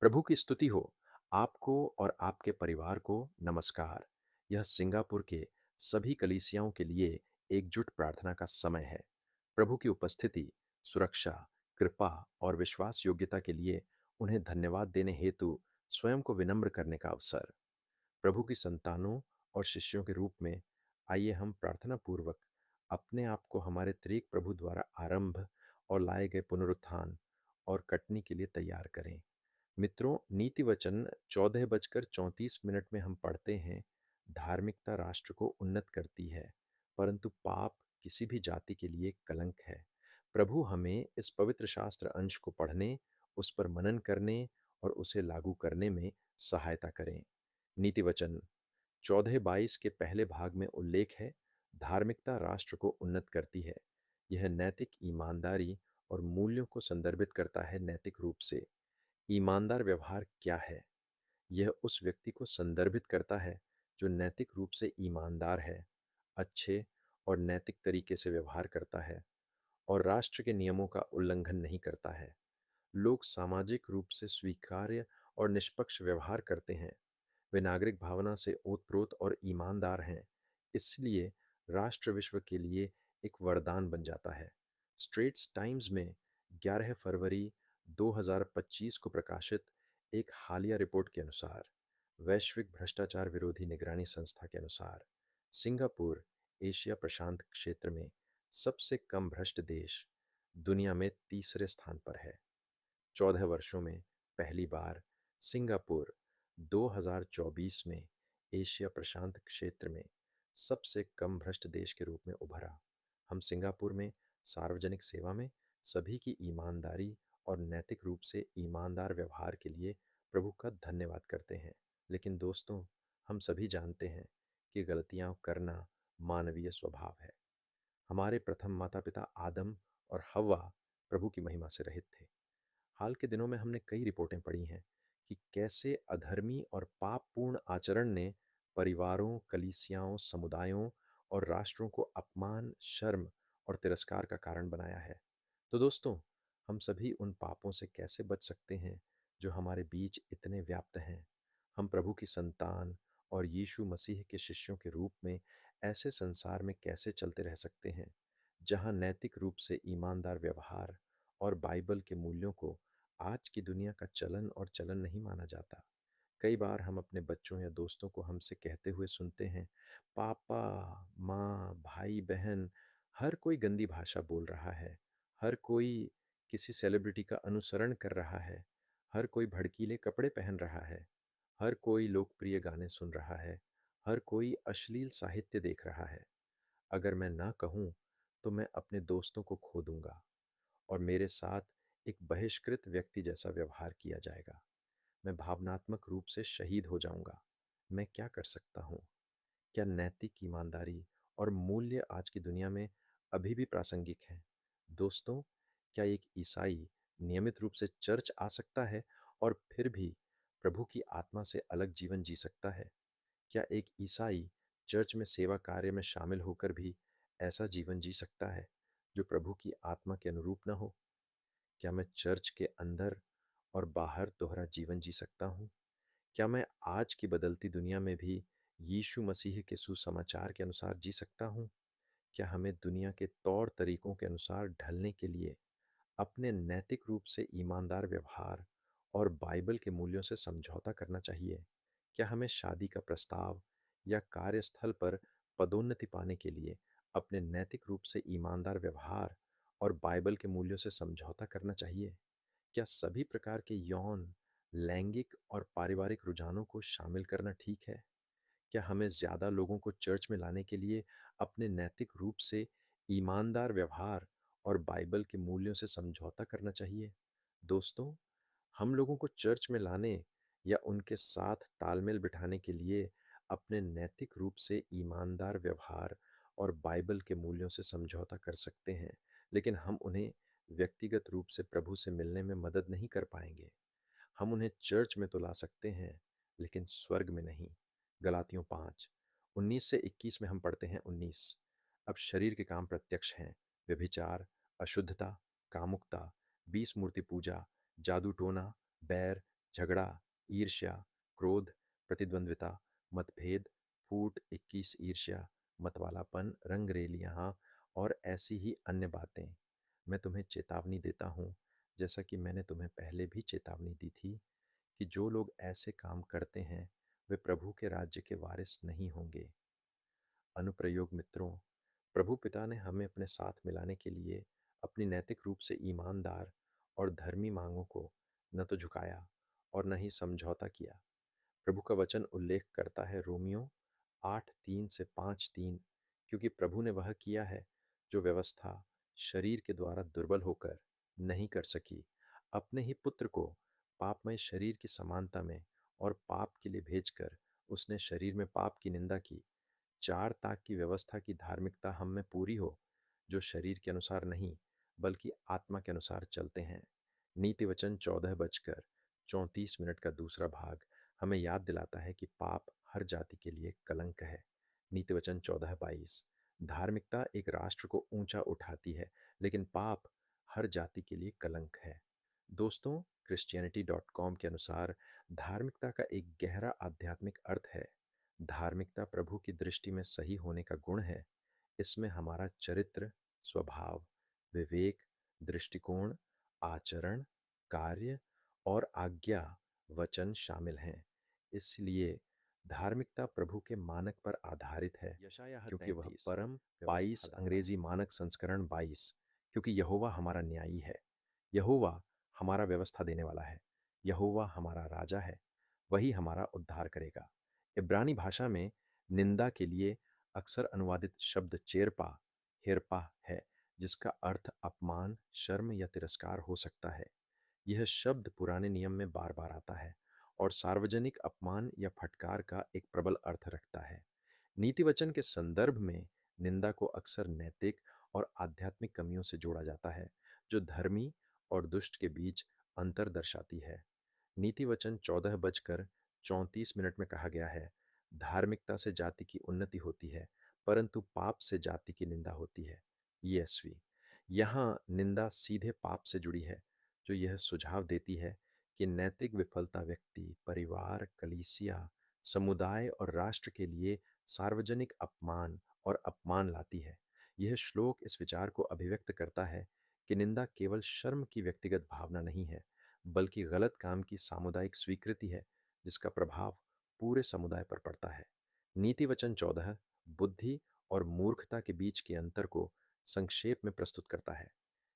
प्रभु की स्तुति हो। आपको और आपके परिवार को नमस्कार। यह सिंगापुर के सभी कलीसियाओं के लिए एकजुट प्रार्थना का समय है। प्रभु की उपस्थिति, सुरक्षा, कृपा और विश्वास योग्यता के लिए उन्हें धन्यवाद देने हेतु स्वयं को विनम्र करने का अवसर। प्रभु की संतानों और शिष्यों के रूप में आइए हम प्रार्थना पूर्वक अपने आप को हमारे त्रिएक प्रभु द्वारा आरंभ और लाए गए पुनरुत्थान और कटनी के लिए तैयार करें। मित्रों, नीति वचन 14:34 में हम पढ़ते हैं, धार्मिकता राष्ट्र को उन्नत करती है, परंतु पाप किसी भी जाति के लिए कलंक है। प्रभु हमें इस पवित्र शास्त्र अंश को पढ़ने, उस पर मनन करने और उसे लागू करने में सहायता करें। नीति वचन 14:22 के पहले भाग में उल्लेख है, धार्मिकता राष्ट्र को उन्नत करती है। यह नैतिक ईमानदारी और मूल्यों को संदर्भित करता है। नैतिक रूप से ईमानदार व्यवहार क्या है? यह उस व्यक्ति को संदर्भित करता है जो नैतिक रूप से ईमानदार है, अच्छे और नैतिक तरीके से व्यवहार करता है और राष्ट्र के नियमों का उल्लंघन नहीं करता है। लोग सामाजिक रूप से स्वीकार्य और निष्पक्ष व्यवहार करते हैं। वे नागरिक भावना से ओतप्रोत और ईमानदार हैं। इसलिए राष्ट्र विश्व के लिए एक वरदान बन जाता है। स्ट्रेट्स टाइम्स में 11 फरवरी 2025 को प्रकाशित एक हालिया रिपोर्ट के अनुसार, वैश्विक भ्रष्टाचार विरोधी निगरानी संस्था के अनुसार, सिंगापुर एशिया प्रशांत क्षेत्र में सबसे कम भ्रष्ट देश दुनिया में तीसरे स्थान पर है। 14 वर्षों में पहली बार सिंगापुर 2024 में एशिया प्रशांत क्षेत्र में सबसे कम भ्रष्ट देश के रूप में उभरा। हम सिंगापुर में सार्वजनिक सेवा में सभी की ईमानदारी और नैतिक रूप से ईमानदार व्यवहार के लिए प्रभु का धन्यवाद करते हैं। लेकिन दोस्तों, हम सभी जानते हैं कि गलतियां करना मानवीय स्वभाव है। हमारे प्रथम माता पिता आदम और हव्वा प्रभु की महिमा से रहित थे। हाल के दिनों में हमने कई रिपोर्टें पढ़ी हैं कि कैसे अधर्मी और पापपूर्ण आचरण ने परिवारों, कलीसियाओं, समुदायों और राष्ट्रों को अपमान, शर्म और तिरस्कार का कारण बनाया है। तो दोस्तों, हम सभी उन पापों से कैसे बच सकते हैं जो हमारे बीच इतने व्याप्त हैं? हम प्रभु की संतान और यीशु मसीह के शिष्यों के रूप में ऐसे संसार में कैसे चलते रह सकते हैं जहां नैतिक रूप से ईमानदार व्यवहार और बाइबल के मूल्यों को आज की दुनिया का चलन और चलन नहीं माना जाता? कई बार हम अपने बच्चों या दोस्तों को हमसे कहते हुए सुनते हैं, पापा, माँ, भाई, बहन, हर कोई गंदी भाषा बोल रहा है, हर कोई किसी सेलिब्रिटी का अनुसरण कर रहा है, हर कोई भड़कीले कपड़े पहन रहा है, हर कोई लोकप्रिय गाने सुन रहा है, हर कोई अश्लील साहित्य देख रहा है। अगर मैं ना कहूँ, तो मैं अपने दोस्तों को खो दूंगा और मेरे साथ एक बहिष्कृत व्यक्ति जैसा व्यवहार किया जाएगा। मैं भावनात्मक रूप से शहीद हो जाऊंगा। मैं क्या कर सकता हूँ? क्या नैतिक ईमानदारी और मूल्य आज की दुनिया में अभी भी प्रासंगिक हैं? दोस्तों, क्या एक ईसाई नियमित रूप से चर्च आ सकता है और फिर भी प्रभु की आत्मा से अलग जीवन जी सकता है? क्या एक ईसाई चर्च में सेवा कार्य में शामिल होकर भी ऐसा जीवन जी सकता है जो प्रभु की आत्मा के अनुरूप न हो? क्या मैं चर्च के अंदर और बाहर दोहरा जीवन जी सकता हूँ? क्या मैं आज की बदलती दुनिया में भी यीशु मसीह के सुसमाचार के अनुसार जी सकता हूँ? क्या हमें दुनिया के तौर तरीकों के अनुसार ढलने के लिए अपने नैतिक रूप से ईमानदार व्यवहार और बाइबल के मूल्यों से समझौता करना चाहिए? क्या हमें शादी का प्रस्ताव या कार्यस्थल पर पदोन्नति पाने के लिए अपने नैतिक रूप से ईमानदार व्यवहार और बाइबल के मूल्यों से समझौता करना चाहिए? क्या सभी प्रकार के यौन, लैंगिक और पारिवारिक रुझानों को शामिल करना ठीक है? क्या हमें ज़्यादा लोगों को चर्च में लाने के लिए अपने नैतिक रूप से ईमानदार व्यवहार और बाइबल के मूल्यों से समझौता करना चाहिए? दोस्तों, हम लोगों को चर्च में लाने या उनके साथ तालमेल बिठाने के लिए अपने नैतिक रूप से ईमानदार व्यवहार और बाइबल के मूल्यों से समझौता कर सकते हैं, लेकिन हम उन्हें व्यक्तिगत रूप से प्रभु से मिलने में मदद नहीं कर पाएंगे। हम उन्हें चर्च में तो ला सकते हैं, लेकिन स्वर्ग में नहीं। गलातियों 5 19 से 21 में हम पढ़ते हैं 19। अब शरीर के काम प्रत्यक्ष हैं, व्यभिचार, अशुद्धता, कामुकता, बीस मूर्ति पूजा, जादू टोना, बैर, झगड़ा, ईर्ष्या, क्रोध, प्रतिद्वंद्विता, मतभेद, फूट, 21 ईर्ष्या, मतवालापन, रंगरेलियाँ और ऐसी ही अन्य बातें। मैं तुम्हें चेतावनी देता हूँ, जैसा कि मैंने तुम्हें पहले भी चेतावनी दी थी, कि जो लोग ऐसे काम करते हैं, वे प्रभु के राज्य के वारिस नहीं होंगे। अनुप्रयोग मित्रों, प्रभु पिता ने हमें अपने साथ मिलाने के लिए अपनी नैतिक रूप से ईमानदार और धर्मी मांगों को न तो झुकाया और न ही समझौता किया। प्रभु का वचन उल्लेख करता है रोमियो 8:3 से 5:3, क्योंकि प्रभु ने वह किया है जो व्यवस्था शरीर के द्वारा दुर्बल होकर नहीं कर सकी। अपने ही पुत्र को पापमय शरीर की समानता में और पाप के लिए भेजकर उसने शरीर में पाप की निंदा की, 4 ताक की व्यवस्था की धार्मिकता हम में पूरी हो, जो शरीर के अनुसार नहीं, बल्कि आत्मा के अनुसार चलते हैं। नीति वचन 14:34 का दूसरा भाग हमें याद दिलाता है कि पाप हर जाति के लिए कलंक है। नीति वचन 14:22, धार्मिकता एक राष्ट्र को ऊंचा उठाती है, लेकिन पाप हर जाति के लिए कलंक है। दोस्तों, Christianity.com के अनुसार धार्मिकता का एक गहरा आध्यात्मिक अर्थ है। धार्मिकता प्रभु की दृष्टि में सही होने का गुण है। इसमें हमारा चरित्र, स्वभाव, विवेक, दृष्टिकोण, आचरण, कार्य और आज्ञा वचन शामिल हैं। इसलिए धार्मिकता प्रभु के मानक पर आधारित है, यशायाह क्योंकि वह 33 परम 22 अंग्रेजी मानक संस्करण 22, क्योंकि यहोवा हमारा न्यायी है, यहोवा हमारा व्यवस्था देने वाला है, यहोवा हमारा राजा है, वही हमारा उद्धार करेगा। इब्रानी भाषा में निंदा के लिए अक्सर अनुवादित शब्द चेरपा, हिरपा है, जिसका अर्थ अपमान, शर्म या तिरस्कार हो सकता है। यह शब्द पुराने नियम में बार बार आता है और सार्वजनिक अपमान या फटकार का एक प्रबल अर्थ रखता है। नीति वचन के संदर्भ में निंदा को अक्सर नैतिक और आध्यात्मिक कमियों से जोड़ा जाता है, जो धर्मी और दुष्ट के बीच अंतर दर्शाती है। नीति वचन 14:34 में कहा गया है, धार्मिकता से जाति की उन्नति होती है, परंतु पाप से जाति की निंदा होती है। ESV। यहाँ निंदा सीधे पाप से जुड़ी है, जो यह सुझाव देती है कि नैतिक विफलता व्यक्ति, परिवार, कलीसिया, समुदाय और राष्ट्र के लिए सार्वजनिक अपमान और अपमान लाती है। यह श्लोक इस विचार को अभिव्यक्त करता है कि निंदा केवल शर्म की व्यक्तिगत भावना नहीं है, बल्कि गलत काम की सामुदायिक स्वीकृति है, जिसका प्रभाव पूरे समुदाय पर पड़ता है। नीति वचन 14 बुद्धि और मूर्खता के बीच के अंतर को संक्षेप में प्रस्तुत करता है।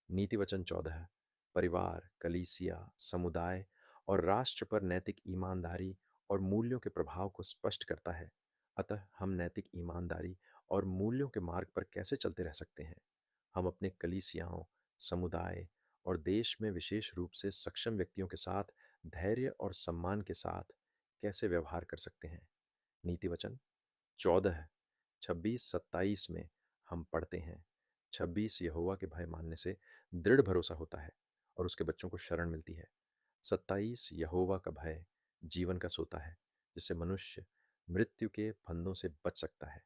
नीति वचन 14 परिवार, कलीसिया, समुदाय और राष्ट्र पर नैतिक ईमानदारी और मूल्यों के प्रभाव को स्पष्ट करता है। अतः हम नैतिक ईमानदारी और मूल्यों के मार्ग पर कैसे चलते रह सकते हैं? हम अपने कलीसियाओं, समुदाय और देश में विशेष रूप से सक्षम व्यक्तियों के साथ धैर्य और सम्मान के साथ कैसे व्यवहार कर सकते हैं? नीति वचन 14 26-27 में हम पढ़ते हैं, 26 यहोवा के भय मानने से दृढ़ भरोसा होता है और उसके बच्चों को शरण मिलती है। 27 यहोवा का भय जीवन का सोता है, जिससे मनुष्य मृत्यु के फंदों से बच सकता है।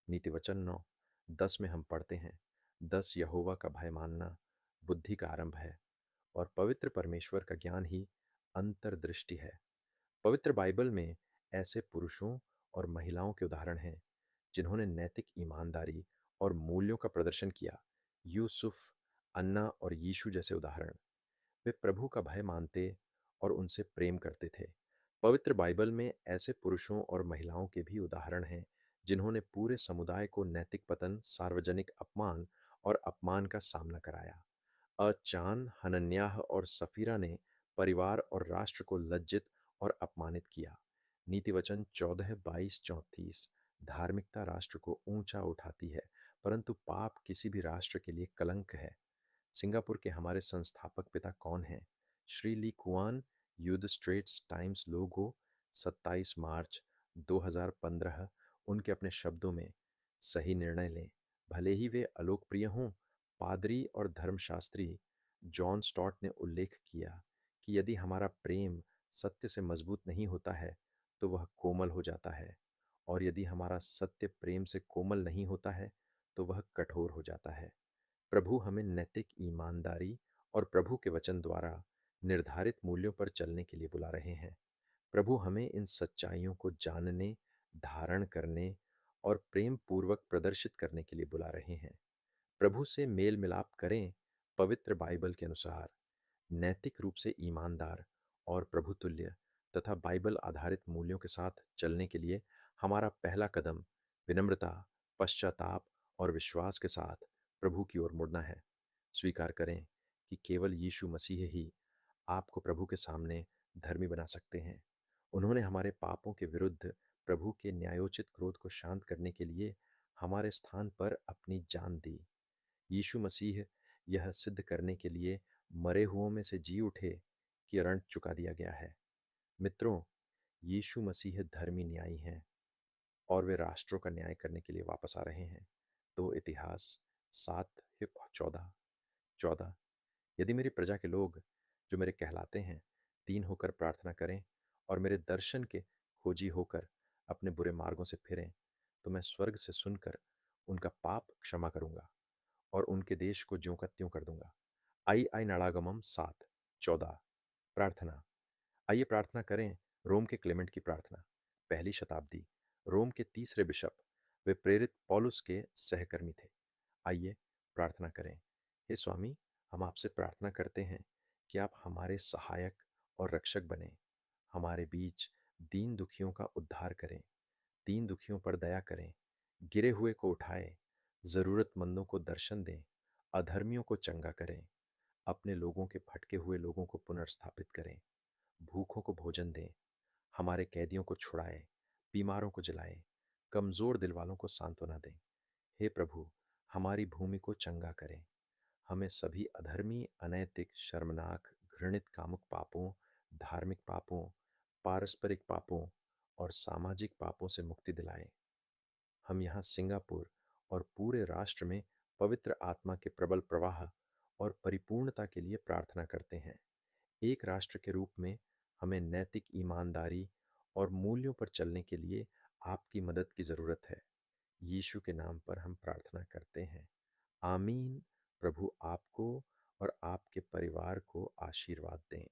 नीति वचन 9:10 में हम पढ़ते हैं, 10 यहोवा का भय मानना बुद्धि का आरंभ है और पवित्र परमेश्वर का ज्ञान ही अंतर्दृष्टि है। पवित्र बाइबल में ऐसे पुरुषों और महिलाओं के उदाहरण हैं जिन्होंने नैतिक ईमानदारी और मूल्यों का प्रदर्शन किया। यूसुफ, अन्ना और यीशु जैसे उदाहरण। वे प्रभु का भय मानते और उनसे प्रेम करते थे। पवित्र बाइबल में ऐसे पुरुषों और महिलाओं के भी उदाहरण हैं जिन्होंने पूरे समुदाय को नैतिक पतन, सार्वजनिक अपमान और अपमान का सामना कराया। अचान, हनन्याह और सफीरा ने परिवार और राष्ट्र को लज्जित और अपमानित किया। नीति वचन 14:22-34 धार्मिकता राष्ट्र को ऊंचा उठाती है, परंतु पाप किसी भी राष्ट्र के लिए कलंक है। सिंगापुर के हमारे संस्थापक पिता कौन हैं? Shri Lee Kuan, Yew the Straits Times लोगो 27 मार्च 2015। उनके अपने शब्दों में, सही निर्णय लें, भले ही वे अलोकप्रिय हों। पादरी और धर्मशास्त्री जॉन स्टॉट ने उल्लेख किया कि यदि हमारा प्रेम सत्य से मजबूत नहीं होता है, तो वह कोमल हो जाता है, और यदि हमारा सत्य प्रेम से कोमल नहीं होता है, तो वह कठोर हो जाता है। प्रभु हमें नैतिक ईमानदारी और प्रभु के वचन द्वारा निर्धारित मूल्यों पर चलने के लिए बुला रहे हैं। प्रभु हमें इन सच्चाइयों को जानने, धारण करने और प्रेम पूर्वक प्रदर्शित करने के लिए बुला रहे हैं। प्रभु से मेल मिलाप करें, पवित्र बाइबल के अनुसार, नैतिक रूप से ईमानदार और प्रभुतुल्य तथा बाइबल आधारित मूल्यों के साथ चलने के लिए हमारा पहला कदम विनम्रता, पश्चाताप और विश्वास के साथ प्रभु की ओर मुड़ना है। स्वीकार करें कि केवल यीशु मसीह ही आपको प्रभु के सामने धर्मी बना सकते हैं। उन्होंने हमारे पापों के विरुद्ध प्रभु के न्यायोचित क्रोध को शांत करने के लिए हमारे स्थान पर अपनी जान दी। यीशु मसीह यह सिद्ध करने के लिए मरे हुओं में से जी उठे कि ऋण चुका दिया गया है। मित्रों, यीशु मसीह धर्मी न्यायी हैं और वे राष्ट्रों का न्याय करने के लिए वापस आ रहे हैं। तो इतिहास 7:14 यदि मेरी प्रजा के लोग जो मेरे कहलाते हैं दीन होकर प्रार्थना करें और मेरे दर्शन के खोजी होकर अपने बुरे मार्गों से फिरें, तो मैं स्वर्ग से सुनकर उनका पाप क्षमा करूंगा और उनके देश को ज्यों का त्यों कर दूंगा। आई आई नाड़ागमम 7:14 प्रार्थना। आइए प्रार्थना करें रोम के क्लेमेंट की प्रार्थना। पहली शताब्दी, रोम के तीसरे बिशप, वे प्रेरित पौलुस के सहकर्मी थे। आइए प्रार्थना करें। हे स्वामी, हम आपसे प्रार्थना करते हैं कि आप हमारे सहायक और रक्षक बने, हमारे बीच दीन दुखियों का उद्धार करें, दीन दुखियों पर दया करें, गिरे हुए को उठाए, जरूरतमंदों को दर्शन दें, अधर्मियों को चंगा करें, अपने लोगों के भटके हुए लोगों को पुनर्स्थापित करें, भूखों को भोजन दें, हमारे कैदियों को छुड़ाए, बीमारों को जिलाए, कमजोर दिल वालों को सांत्वना दें। हे प्रभु, हमारी भूमि को चंगा करें, हमें सभी अधर्मी, अनैतिक, शर्मनाक, घृणित कामुक पापों, धार्मिक पापों, पारस्परिक पापों और सामाजिक पापों से मुक्ति दिलाएं। हम यहाँ सिंगापुर और पूरे राष्ट्र में पवित्र आत्मा के प्रबल प्रवाह और परिपूर्णता के लिए प्रार्थना करते हैं। एक राष्ट्र के रूप में हमें नैतिक ईमानदारी और मूल्यों पर चलने के लिए आपकी मदद की ज़रूरत है। यीशु के नाम पर हम प्रार्थना करते हैं। आमीन। प्रभु आपको और आपके परिवार को आशीर्वाद दें।